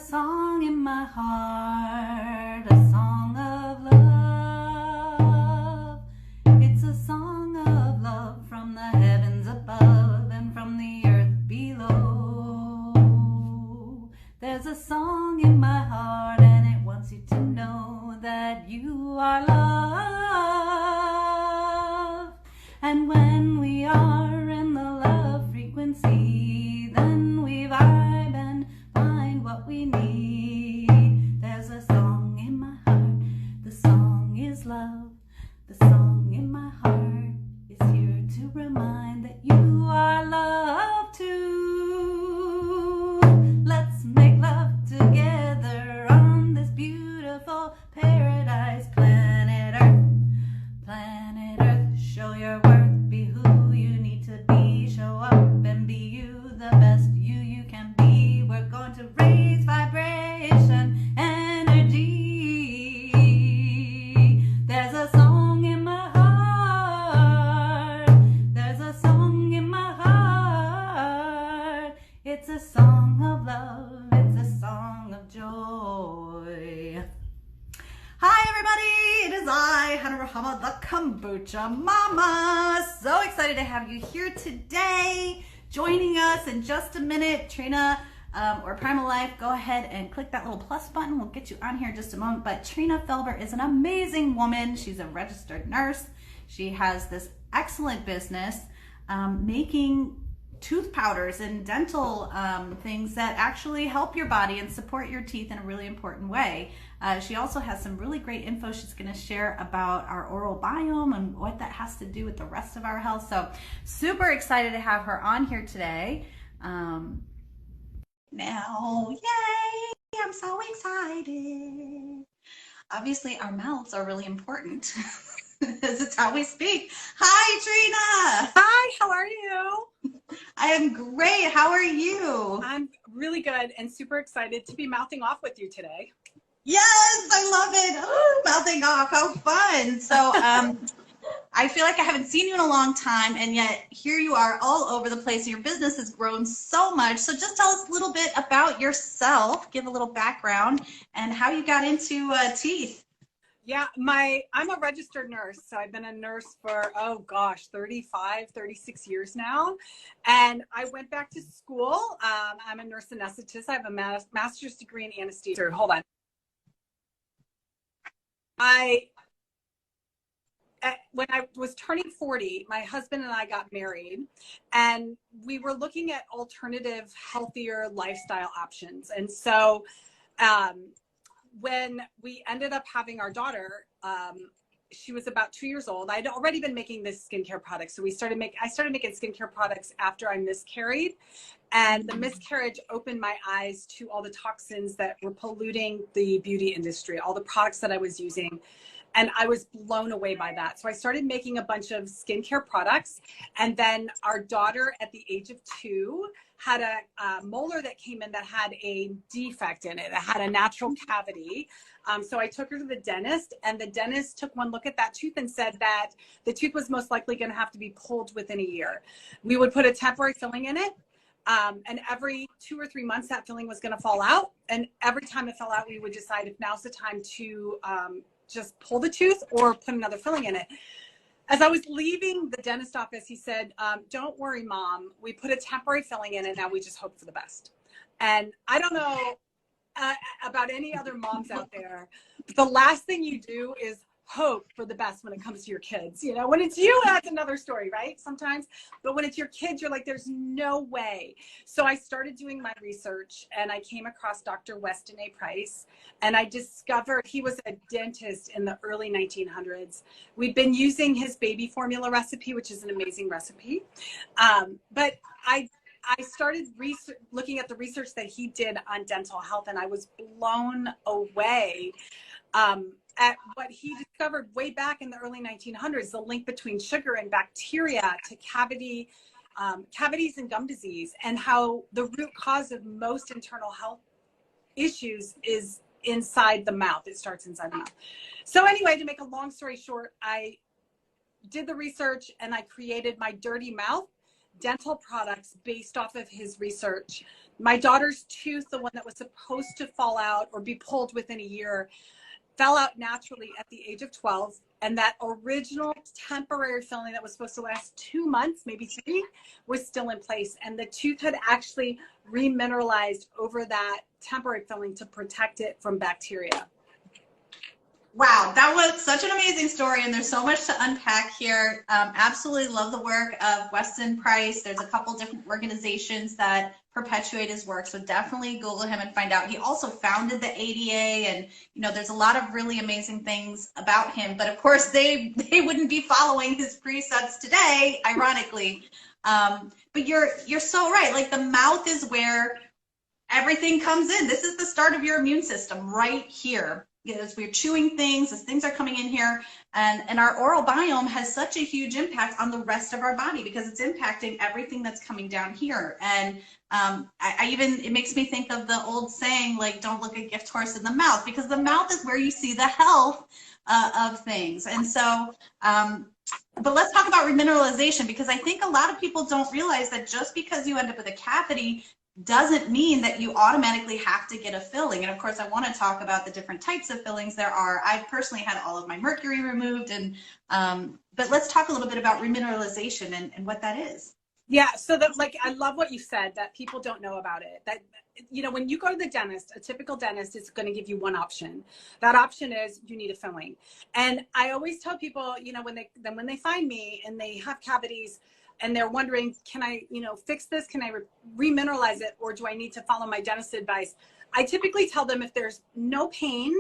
song in my heart, a song of love. It's a song of love from the heavens above and from the earth below. There's a song in my heart and it wants you to know that you are love. And when we are in the love frequency, then we vibe and find what we need. There's a song in my heart, the song is love. The song in my heart is here to remind that you are loved too. Let's make love together on this beautiful paradise planet Earth. Planet Earth, show your worth, be who you need to be. Show up and be you, the best you can be. We're going to raise vibration energy. There's a song in my heart. There's a song in my heart. It's a song of love. It's a song of joy. Hi everybody, it is I, Hannah Rahama, the Kombucha Mama. So excited to have you here today. Joining us in just a minute, Trina or Primal Life, go ahead and click that little plus button. We'll get you on here in just a moment. But Trina Felber is an amazing woman. She's a registered nurse. She has this excellent business making tooth powders and dental things that actually help your body and support your teeth in a really important way. She also has some really great info she's going to share about our oral biome and what that has to do with the rest of our health. So super excited to have her on here today. Now, yay! I'm so excited. Obviously, our mouths are really important. This is how we speak. Hi, Trina. Hi, how are you? I am great. How are you? I'm really good and super excited to be mouthing off with you today. Yes, I love it. Oh, mouthing off. How fun. So I feel like I haven't seen you in a long time, and yet here you are all over the place. Your business has grown so much. So just tell us a little bit about yourself, give a little background, and how you got into teeth. Yeah, I'm a registered nurse. So I've been a nurse for, 36 years now. And I went back to school. I'm a nurse anesthetist. I have a master's degree in anesthesia. Hold on. When I was turning 40, my husband and I got married, and we were looking at alternative, healthier lifestyle options. And so when we ended up having our daughter, she was about 2 years old. I'd already been making this skincare product. So I started making skincare products after I miscarried. And the miscarriage opened my eyes to all the toxins that were polluting the beauty industry, all the products that I was using. And I was blown away by that. So I started making a bunch of skincare products. And then our daughter at the age of 2 had a molar that came in that had a defect in it. It had a natural cavity. So I took her to the dentist, and the dentist took one look at that tooth and said that the tooth was most likely going to have to be pulled within a year. We would put a temporary filling in it. And every 2 or 3 months, that filling was going to fall out. And every time it fell out, we would decide if now's the time to just pull the tooth or put another filling in it. As I was leaving the dentist office, he said, don't worry, Mom. We put a temporary filling in, and now we just hope for the best. And I don't know about any other moms out there, but the last thing you do is hope for the best when it comes to your kids. You know, when it's you, that's another story, right? Sometimes, but when it's your kids, you're like, there's no way. So I started doing my research, and I came across Dr. Weston A. Price, and I discovered he was a dentist in the early 1900s. We've been using his baby formula recipe, which is an amazing recipe. But I started looking at the research that he did on dental health, and I was blown away at what he discovered way back in the early 1900s, the link between sugar and bacteria to cavities and gum disease, and how the root cause of most internal health issues is inside the mouth. It starts inside the mouth. So anyway, to make a long story short, I did the research and I created my dirty mouth dental products based off of his research. My daughter's tooth, the one that was supposed to fall out or be pulled within a year, fell out naturally at the age of 12. And that original temporary filling that was supposed to last 2 months, maybe 3, was still in place. And the tooth had actually remineralized over that temporary filling to protect it from bacteria. Wow, that was such an amazing story, and there's so much to unpack here. Absolutely love the work of Weston Price. There's a couple different organizations that perpetuate his work, so definitely Google him and find out. He also founded the ADA, and there's a lot of really amazing things about him. But of course, they wouldn't be following his precepts today, ironically. But you're so right. Like, the mouth is where everything comes in. This is the start of your immune system right here. As we're chewing things, as things are coming in here, and our oral biome has such a huge impact on the rest of our body because it's impacting everything that's coming down here. And it makes me think of the old saying, like, don't look a gift horse in the mouth, because the mouth is where you see the health of things. And so, but let's talk about remineralization, because I think a lot of people don't realize that just because you end up with a cavity doesn't mean that you automatically have to get a filling. And of course, I want to talk about the different types of fillings there are. I've personally had all of my mercury removed, and but let's talk a little bit about remineralization and what that is. Yeah, so that, like, I love what you said, that people don't know about it. That, when you go to the dentist, a typical dentist is going to give you one option. That option is you need a filling. And I always tell people, when they find me and they have cavities, and they're wondering, can I, fix this? Can I remineralize it? Or do I need to follow my dentist's advice? I typically tell them, if there's no pain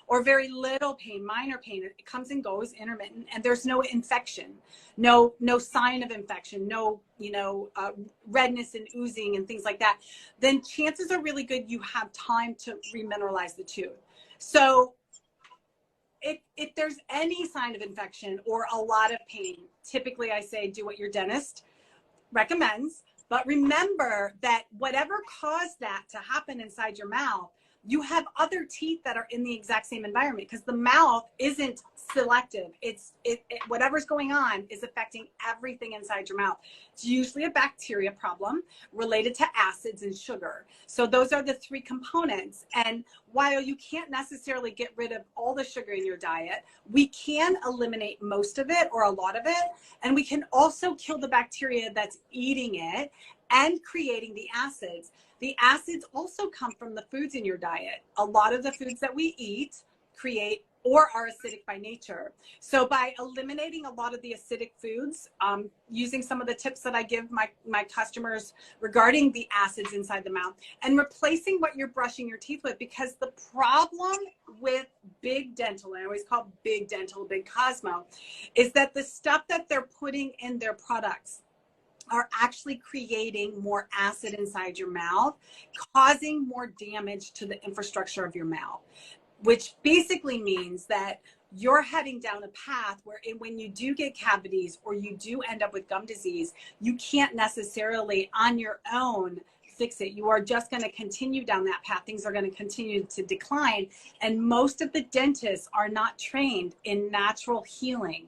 or very little pain, minor pain, it comes and goes, intermittent, and there's no infection, no sign of infection, no, redness and oozing and things like that, then chances are really good you have time to remineralize the tooth. So if there's any sign of infection or a lot of pain, typically I say do what your dentist recommends. But remember that whatever caused that to happen inside your mouth, you have other teeth that are in the exact same environment, because the mouth isn't selective. Whatever's going on is affecting everything inside your mouth. It's usually a bacteria problem related to acids and sugar. So those are the 3 components. And while you can't necessarily get rid of all the sugar in your diet, we can eliminate most of it or a lot of it. And we can also kill the bacteria that's eating it and creating the acids. The acids also come from the foods in your diet. A lot of the foods that we eat create or are acidic by nature. So by eliminating a lot of the acidic foods, using some of the tips that I give my customers regarding the acids inside the mouth, and replacing what you're brushing your teeth with, because the problem with big dental, and I always call big dental, Big Cosmo, is that the stuff that they're putting in their products are actually creating more acid inside your mouth, causing more damage to the infrastructure of your mouth, which basically means that you're heading down a path where when you do get cavities or you do end up with gum disease, you can't necessarily on your own fix it. You are just going to continue down that path. Things are going to continue to decline. And most of the dentists are not trained in natural healing.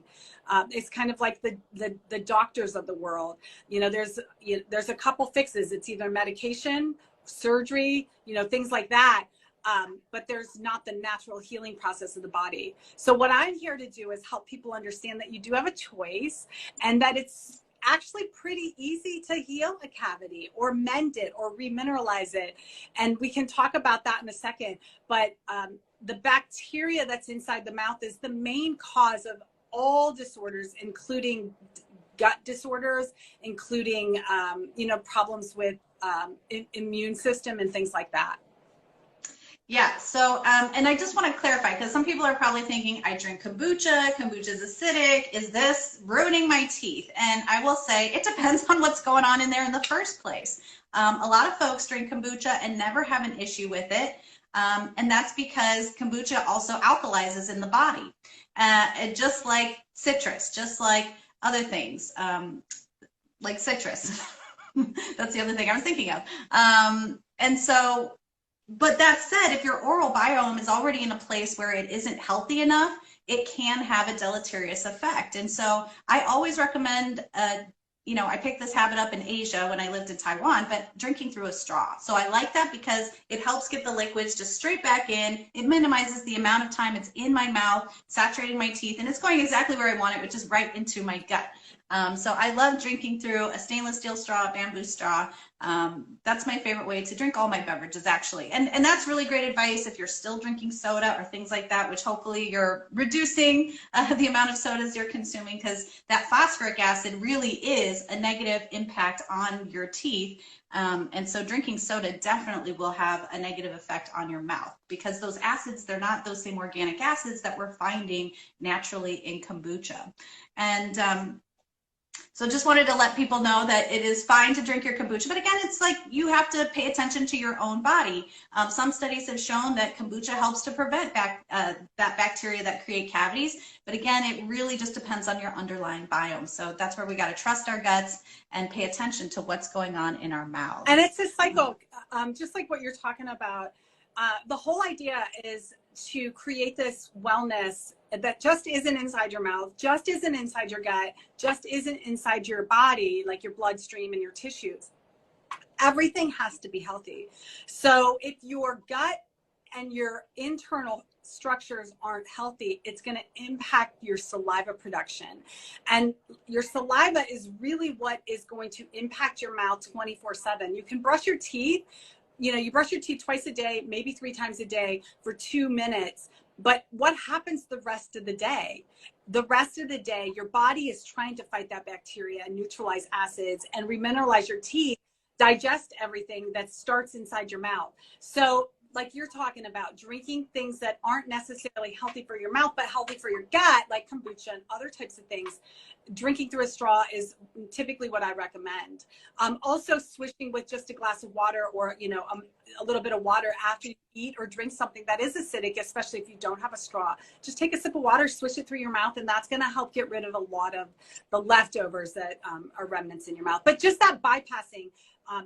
It's kind of like the doctors of the world. There's a couple fixes. It's either medication, surgery, things like that. But there's not the natural healing process of the body. So what I'm here to do is help people understand that you do have a choice, and that it's actually pretty easy to heal a cavity or mend it or remineralize it. And we can talk about that in a second. But the bacteria that's inside the mouth is the main cause of all disorders, including gut disorders, including, problems with immune system and things like that. Yeah, so, and I just want to clarify, because some people are probably thinking, I drink kombucha, kombucha's acidic, is this ruining my teeth? And I will say, it depends on what's going on in there in the first place. A lot of folks drink kombucha and never have an issue with it, and that's because kombucha also alkalizes in the body. Just like citrus, just like other things, like citrus. That's the other thing I was thinking of. And so, but that said, if your oral biome is already in a place where it isn't healthy enough, it can have a deleterious effect. And so I always recommend, you know, I picked this habit up in Asia when I lived in Taiwan, but drinking through a straw. So I like that because it helps get the liquids just straight back in. It minimizes the amount of time it's in my mouth, saturating my teeth, and it's going exactly where I want it, which is right into my gut. So I love drinking through a stainless steel straw, a bamboo straw. That's my favorite way to drink all my beverages, actually. And that's really great advice if you're still drinking soda or things like that, which hopefully you're reducing the amount of sodas you're consuming, because that phosphoric acid really is a negative impact on your teeth. And so drinking soda definitely will have a negative effect on your mouth, because those acids, they're not those same organic acids that we're finding naturally in kombucha. And so just wanted to let people know that it is fine to drink your kombucha, but again, it's like you have to pay attention to your own body. Some studies have shown that kombucha helps to prevent that bacteria that create cavities, but again, it really just depends on your underlying biome. So that's where we got to trust our guts and pay attention to what's going on in our mouths. And it's a cycle, just like what you're talking about. The whole idea is to create this wellness that just isn't inside your mouth, just isn't inside your gut, just isn't inside your body, like your bloodstream and your tissues. Everything has to be healthy. So if your gut and your internal structures aren't healthy, it's going to impact your saliva production. And your saliva is really what is going to impact your mouth 24/7. You can brush your teeth. You know, you brush your teeth twice a day, maybe 3 times a day for 2 minutes. But what happens the rest of the day? The rest of the day, your body is trying to fight that bacteria and neutralize acids and remineralize your teeth, digest everything that starts inside your mouth. So like you're talking about, drinking things that aren't necessarily healthy for your mouth, but healthy for your gut, like kombucha and other types of things, drinking through a straw is typically what I recommend. Also switching with just a glass of water, or, you know, a little bit of water after you eat or drink something that is acidic, especially if you don't have a straw. Just take a sip of water, swish it through your mouth, and that's going to help get rid of a lot of the leftovers that are remnants in your mouth. But just that bypassing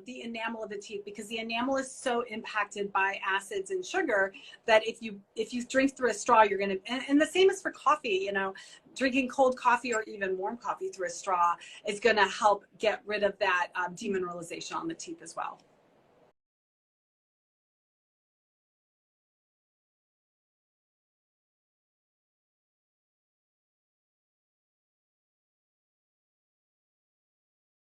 the enamel of the teeth, because the enamel is so impacted by acids and sugar that if you drink through a straw, you're going to, and the same is for coffee, you know, drinking cold coffee or even warm coffee through a straw is going to help get rid of that demineralization on the teeth as well.